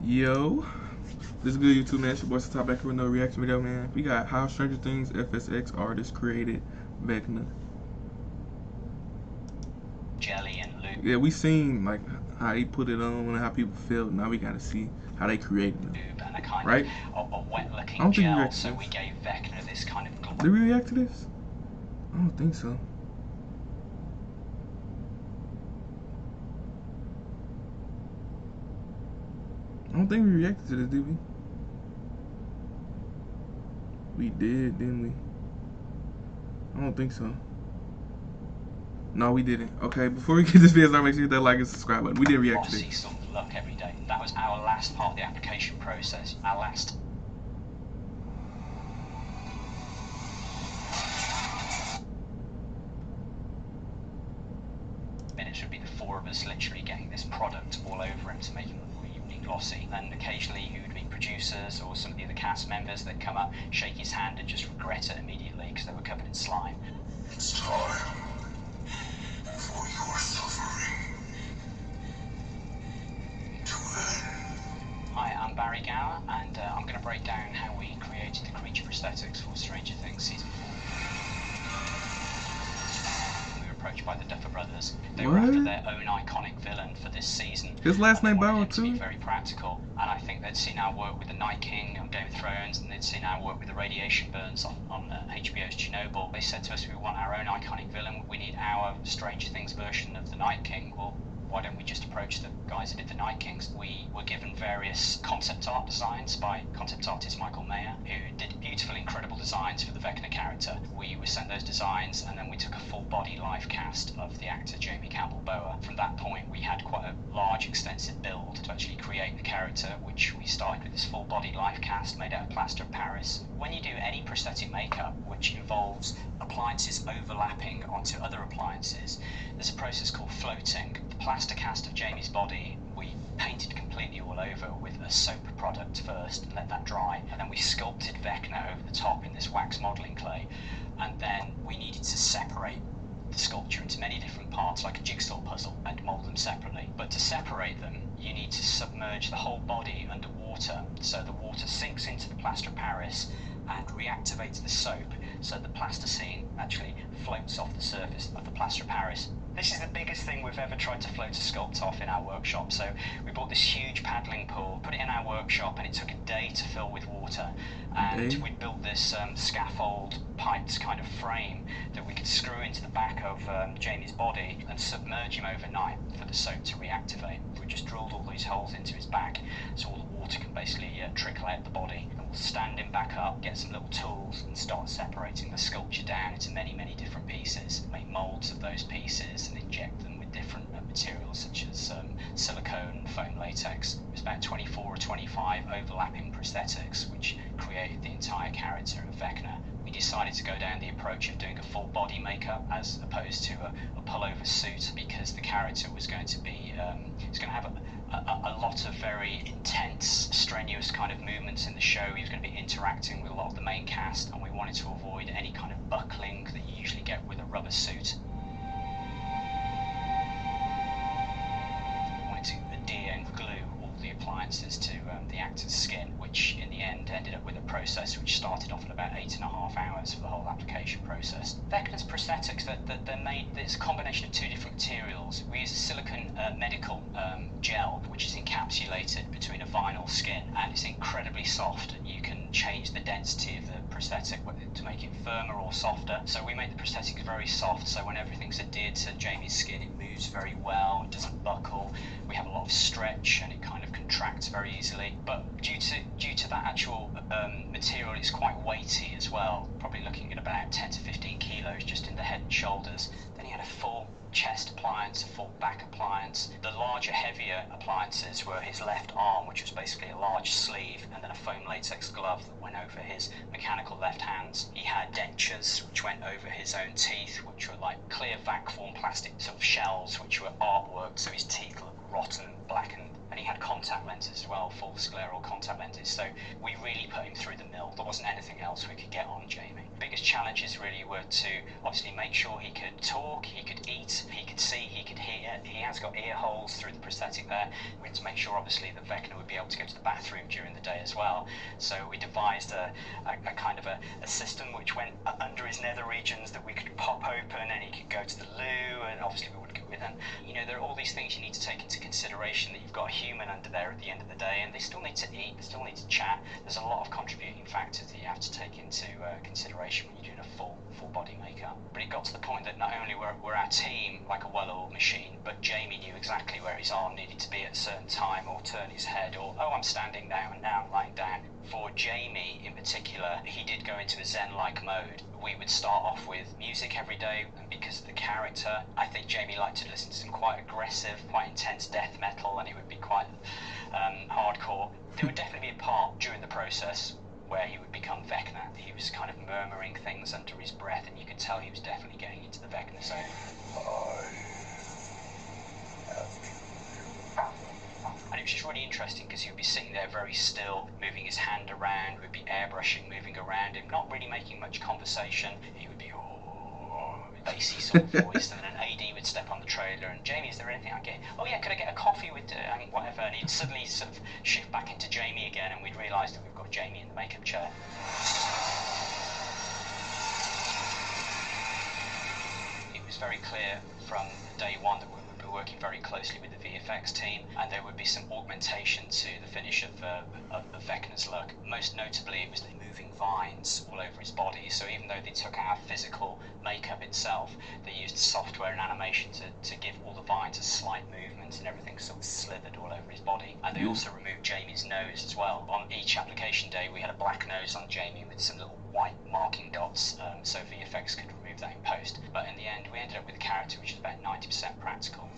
Yo, this is good YouTube, man. It's your boy Top back here with no reaction video, man. We got How Stranger Things SFX artist created Vecna. Jelly and Luke. Yeah, we seen like how he put it on and how people felt. Now we gotta see how they created it. And a kind right? of a wet-looking I don't think we gel, react to so this. we gave Vecna this kind of. Did we react to this? I don't think so. I don't think we reacted to this, did we? We did, didn't we? I don't think so. No, we didn't. Okay, before we get this video started, make sure you hit that like and subscribe button. We did react to this. See some luck every day. That was our last part of the application process. Our last. Minutes would be the four of us literally getting this product all over him to make him really glossy. And occasionally he would be producers or some of the other cast members that come up, shake his hand and just regret it immediately because they were covered in slime. It's time for your suffering to end. Hi, I'm Barry Gower, and I'm going to break down how we created the creature prosthetics for Stranger Things Season 4. We were approached by the Duffer Brothers. They were after their own iconic villain for this season. His last name Bauer too? too? To be very practical, and I think they'd seen our work with the Night King on Game of Thrones, and they'd seen our work with the radiation burns on HBO's Chernobyl. They said to us, we want our own iconic villain, we need our Stranger Things version of the Night King. Well, why don't we just approach the guys who did the Night Kings? We were given various concept art designs by concept artist Michael Mayer, who did beautiful, incredible designs for the Vecna character. We were sent those designs, and then we took a full body live cast of the actor Jamie Campbell-Bower. From that point, we had quite a large, extensive build to actually create the character, which we started with this full body live cast made out of plaster of Paris. When you do any prosthetic makeup, which involves appliances overlapping onto other appliances, there's a process called floating. The plaster cast of Jamie's body we painted completely all over with a soap product first and let that dry, and then we sculpted Vecna over the top in this wax modelling clay, and then we needed to separate the sculpture into many different parts like a jigsaw puzzle and mould them separately. But to separate them, you need to submerge the whole body under water, so the water sinks into the plaster of Paris and reactivates the soap, so the plasticine actually floats off the surface of the plaster of Paris. This is the biggest thing we've ever tried to float a sculpt off in our workshop. So we bought this huge paddling pool, put it in our workshop, and it took a day to fill with water. And we built this scaffold piped kind of frame that we could screw into the back of Jamie's body and submerge him overnight for the soap to reactivate. We just drilled all these holes into his back so all the water can basically trickle out the body. And we'll stand him back up, get some little tools, and start separating the sculpture down into many, many different pieces. Make moulds of those pieces and inject them with different materials such as silicone, foam latex. It was about 24 or 25 overlapping prosthetics which created the entire character of Vecna. We decided to go down the approach of doing a full body makeup as opposed to a pullover suit, because the character was going to be it's going to have a lot of very intense, strenuous kind of movements in the show. He was going to be interacting with a lot of the main cast, and we wanted to avoid any kind of buckling that you usually get with a rubber suit. We wanted to adhere and glue all the appliances to the actor's skin, which in the end ended up with a process which started off at about 8.5 hours for the whole application process. Vecna's prosthetics, they're made, it's a combination of two different materials. We use a silicone medical gel, which is encapsulated between a vinyl skin, and it's incredibly soft, and you can change the density of the prosthetic to make it firmer or softer. So we make the prosthetics very soft, so when everything's adhered to Jamie's skin, it moves very well, it doesn't buckle. We have a lot of stretch, and it kind of contracts very easily. But due to that actual material, it's quite weighty as well, probably looking at about 10 to 15 kilos just in the head and shoulders. Then he had a full chest appliance, a full back appliance. The larger, heavier appliances were his left arm, which was basically a large sleeve, and then a foam latex glove that went over his mechanical left hands. He had dentures which went over his own teeth, which were like clear vac form plastic sort of shells which were artwork, so his teeth looked rotten, blackened. And he had contact lenses lenses as well, full scleral contact lenses. So we really put him through the mill. There wasn't anything else we could get on Jamie. Biggest challenges really were to obviously make sure he could talk, he could eat, he could see, he could hear. He has got ear holes through the prosthetic there. We had to make sure obviously that Vecna would be able to go to the bathroom during the day as well. So we devised a kind of a system which went under his nether regions that we could pop open, and he could go to the loo, and obviously we would go with him. You know, there are all these things you need to take into consideration, that you've got a human under there at the end of the day, and they still need to eat, they still need to chat. There's a lot of contributing factors that you have to take into consideration when you're doing a full body makeup. But it got to the point that not only were our team like a well-oiled machine, but Jamie knew exactly where his arm needed to be at a certain time, or turn his head, or, oh, I'm standing now, and now I'm lying down. For Jamie in particular, he did go into a Zen-like mode. We would start off with music every day, and because of the character, I think Jamie liked to listen to some quite aggressive, quite intense death metal, and it would be quite hardcore. There would definitely be a part during the process where he would become Vecna. He was kind of murmuring things under his breath, and you could tell he was definitely getting into the Vecna zone. And it was just really interesting because he would be sitting there very still, moving his hand around, would be airbrushing, moving around him, not really making much conversation. He would be bassy sort of voice, and then an AD would step on the trailer, and Jamie, is there anything I get? Oh yeah, could I get a coffee with whatever? And he'd suddenly sort of shift back into Jamie again, and we'd realise that we've got Jamie in the makeup chair. It was very clear from day one that we would be working very closely with the VFX team, and there would be some augmentation to the finish of Vecna's look. Most notably, it was the moving vines all over his body. So even though they took our physical makeup itself, they used software and animation to give all the vines a slight movement, and everything sort of slithered all over his body. And they also removed Jamie's nose as well. On each application day, we had a black nose on Jamie with some little white marking dots, so VFX could remove that in post. But in the end, we ended up with a character which is about 90% practical.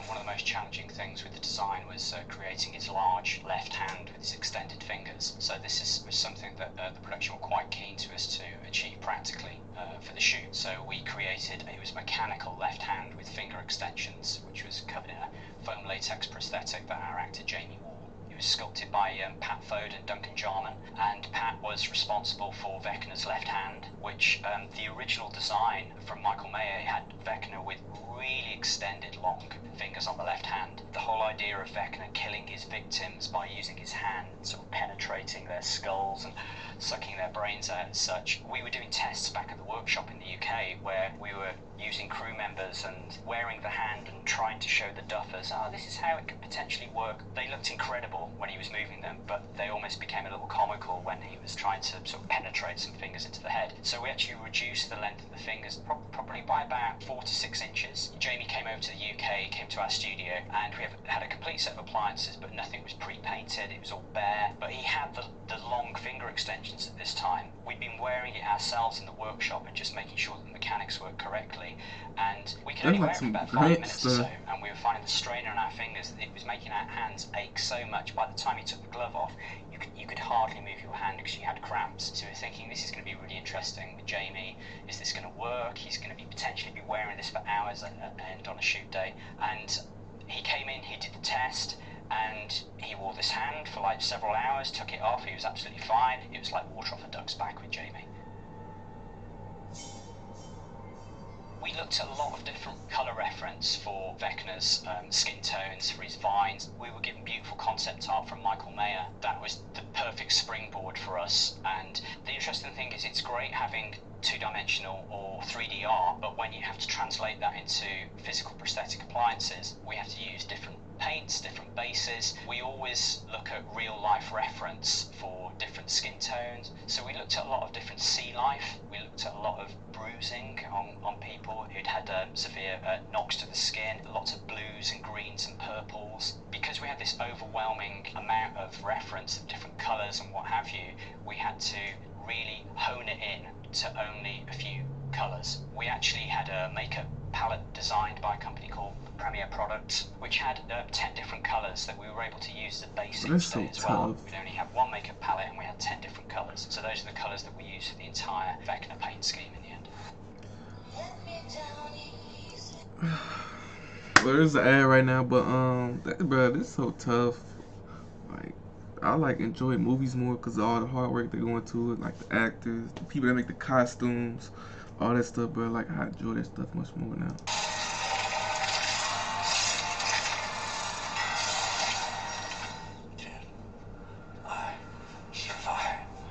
One of the most challenging things with the design was creating his large left hand with his extended fingers. So this was something that the production were quite keen to us to achieve practically for the shoot. So we created a mechanical left hand with finger extensions, which was covered in a foam latex prosthetic that our actor Jamie wore. It was sculpted by Pat Fode and Duncan Jarman, and Pat was responsible for Vecna's left hand, which the original design from Michael Mayer had Vecna with really extended long fingers on the left hand. The whole idea of Vecna killing his victims by using his hand, sort of penetrating their skulls and sucking their brains out and such. We were doing tests back at the workshop in the UK where we were using crew members and wearing the hand and trying to show the duffers, oh, this is how it could potentially work. They looked incredible when he was moving them, but they almost became a little comical when he was trying to sort of penetrate some fingers into the head. So we actually reduced the length of the fingers probably by about 4 to 6 inches. Jamie came over to the UK, came to our studio, and we had a complete set of appliances, but nothing was pre-painted, it was all bare. But he had the long finger extensions at this time. We'd been wearing it ourselves in the workshop and just making sure that the mechanics worked correctly. And we could only wear it for about 5 minutes or so, and we were finding the strain on our fingers, it was making our hands ache so much. By the time you took the glove off, you could hardly move your hand because you had cramps. So we were thinking, this is going to be really interesting with Jamie. Is this going to work? He's going to potentially be wearing this for hours at end on a shoot day. And he came in, he did the test, and he wore this hand for like several hours, took it off, he was absolutely fine. It was like water off a duck's back with Jamie. We looked at a lot of different colour reference for Vecna's skin tones, for his vines. We were given beautiful concept art from Michael Mayer. That was the perfect springboard for us. And the interesting thing is it's great having two-dimensional or 3D art, but when you have to translate that into physical prosthetic appliances, we have to use different paints, different bases. We always look at real-life reference for different skin tones. So we looked at a lot of different sea life. We looked at a lot of bruising on people who'd had severe knocks to the skin, lots of blues and greens and purples. Because we had this overwhelming amount of reference of different colours and what have you, we had to really hone it in to only a few colours. We actually had a makeup palette designed by a company called Premier Products, which had 10 different colours that we were able to use as a base each day as well. We'd only have one makeup palette and we had 10 different colours. So those are the colours that we used for the entire Vecna paint scheme in the end. Well, there's an ad right now, but bro, this is so tough. Like, I like enjoy movies more because of all the hard work they go into it, like the actors, the people that make the costumes, all that stuff, bro. Like, I enjoy that stuff much more now.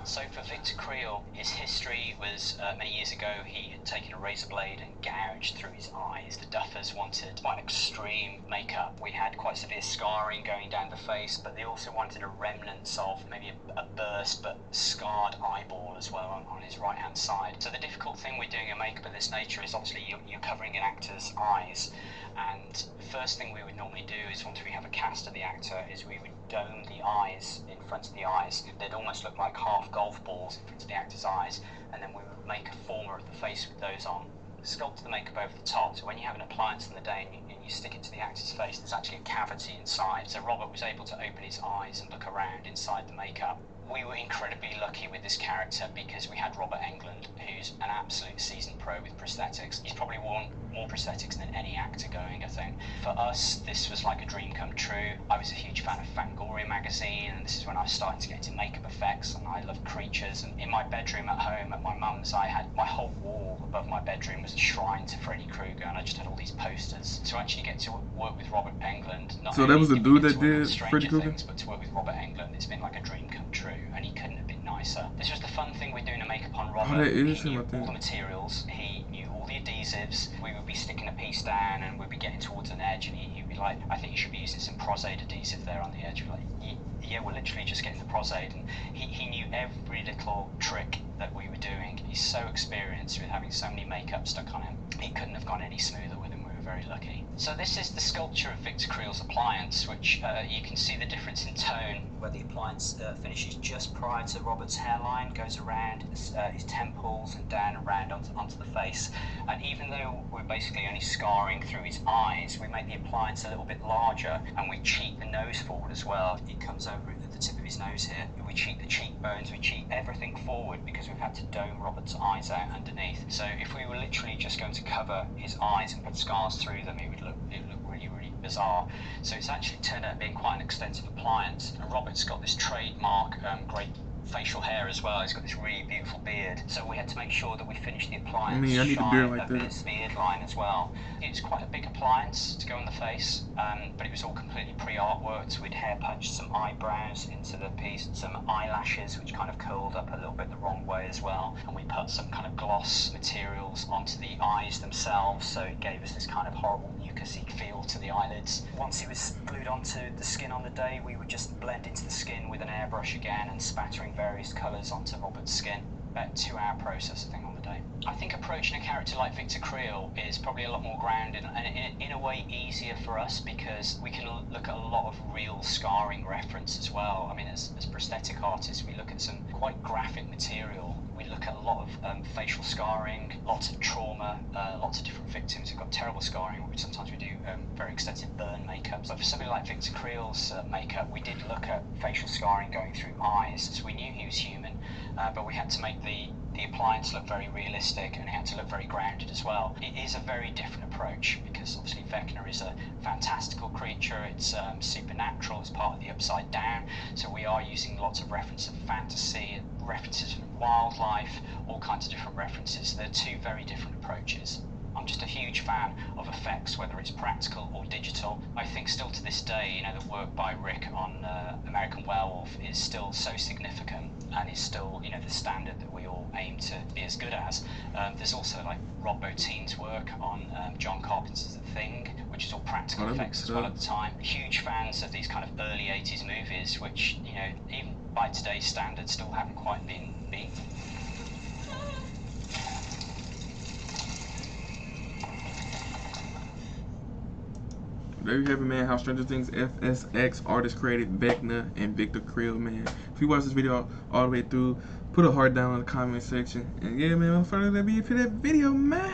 So for Victor Creel, his history was many years ago he had taken a razor blade and gouged through his eyes. The Duffers wanted quite extreme makeup. We had quite severe scarring going down the face, but they also wanted a remnants of maybe a burst but scarred eyeball as well on his right hand side. So the difficult thing with doing a makeup of this nature is obviously you're covering an actor's eyes, and the first thing we would normally do is once we have a cast of the actor is we would dome the eyes in front of the eyes. They'd almost look like half golf balls in front of the actor's eyes, and then we would make a former of the face with those on, sculpt the makeup over the top, so when you have an appliance in the day and you stick it to the actor's face, there's actually a cavity inside. So Robert was able to open his eyes and look around inside the makeup. We were incredibly lucky with this character because we had Robert Englund, who's an absolute seasoned pro with prosthetics. He's probably worn more prosthetics than any actor going, I think. For us, this was like a dream come true. I was a huge fan of Fangoria magazine, and this is when I was starting to get into makeup effects, and I love creatures. And in my bedroom at home at my mum's, I had my whole wall above my bedroom was a shrine to Freddy Krueger, and I just had all these posters. To actually get to work with Robert Englund, not So that was the dude that did Freddy Krueger? things, but to work with Robert Englund, it's been like a dream come true, and he couldn't have been nicer. This was the fun thing with doing a makeup on Robert. Oh, that is he knew him, I think. all the materials, he knew all the adhesives. We would be sticking a piece down and we'd be getting towards an edge, and he'd be like, I think you should be using some Prosaid adhesive there on the edge. We're like, yeah, we're literally just getting the Prosaid. And he knew every little trick that we were doing. He's so experienced with having so many makeup stuck on him. He couldn't have gone any smoother with him. We were very lucky. So this is the sculpture of Victor Creel's appliance, which you can see the difference in tone, where the appliance finishes just prior to Robert's hairline, goes around his temples and down around onto the face. And even though we're basically only scarring through his eyes, we make the appliance a little bit larger, and we cheat the nose forward as well. It comes over at the tip of his nose here. We cheat the cheekbones, we cheat everything forward because we've had to dome Robert's eyes out underneath. So if we were literally just going to cover his eyes and put scars through them, it would look really, really bizarre. So it's actually turned out being quite an extensive appliance. And Robert's got this trademark great facial hair as well. He's got this really beautiful beard. So we had to make sure that we finished the appliance I need a beard like that. his beard line as well. It's quite a big appliance to go on the face, but it was all completely pre-artworked. We'd hair punched some eyebrows into the piece, some eyelashes which kind of curled up a little bit the wrong way as well, and we put some kind of gloss materials onto the eyes themselves, so it gave us this kind of horrible mucousy feel to the eyelids. Once it was glued onto the skin on the day, we would just blend into the skin with an airbrush again and spattering various colours onto Robert's skin. About a 2-hour process, I think, on the day. I think approaching a character like Victor Creel is probably a lot more grounded and in a way easier for us because we can look at a lot of real scarring reference as well. I mean, as prosthetic artists, we look at some quite graphic material. We look at a lot of facial scarring, lots of trauma, lots of different victims who've got terrible scarring. Sometimes we do very extensive burn makeup. So for somebody like Victor Creel's makeup, we did look at facial scarring going through eyes, so we knew he was human, but we had to make the appliance look very realistic, and it had to look very grounded as well. It is a very different approach because obviously Vecna is a fantastical creature. It's supernatural. It's part of the Upside Down. So we are using lots of references of fantasy, references from wildlife, all kinds of different references. They're two very different approaches. I'm just a huge fan of effects, whether it's practical or digital. I think still to this day, the work by Rick on American Werewolf is still so significant and is still, the standard that we all aim to be as good as. There's also like Rob Bottin's work on John Carpenter's The Thing, which is all practical effects as well at the time. Huge fans of these kind of early 80s movies, which, even by today's standards still haven't quite been beaten. There you have it, man. How Stranger Things SFX artist created Vecna and Victor Creel, man. If you watch this video all the way through, put a heart down in the comment section. And yeah, man, without further ado, that'll be it for that video, man.